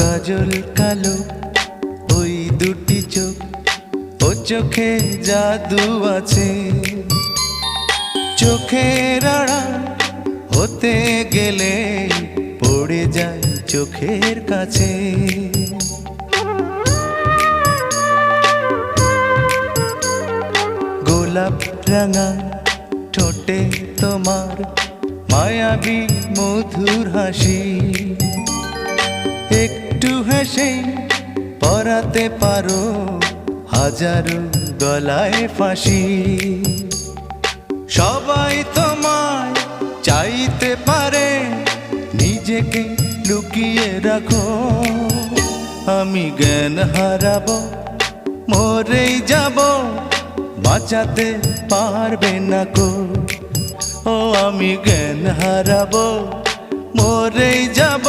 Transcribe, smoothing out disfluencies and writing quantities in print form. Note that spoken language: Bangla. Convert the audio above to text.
কাজল কালো ওই দুটি চোখ, ও চোখে জাদু আছে। চোখের আড়াল হতে গেলে পড়ে যায় চোখের কাছে। গোলাপ রাঙা ঠোঁটে তোমার মায়াবী মধুর হাসি, একটু হেসে পরাতে পারো হাজারো গলায় ফাঁসি। সবাই তোমায় চাইতে পারে, নিজেকে লুকিয়ে রাখো। আমি জ্ঞান হারাবো, মরেই যাব, বাঁচাতে পারবে না কো। ও আমি জ্ঞান হারাবো, মরেই যাব।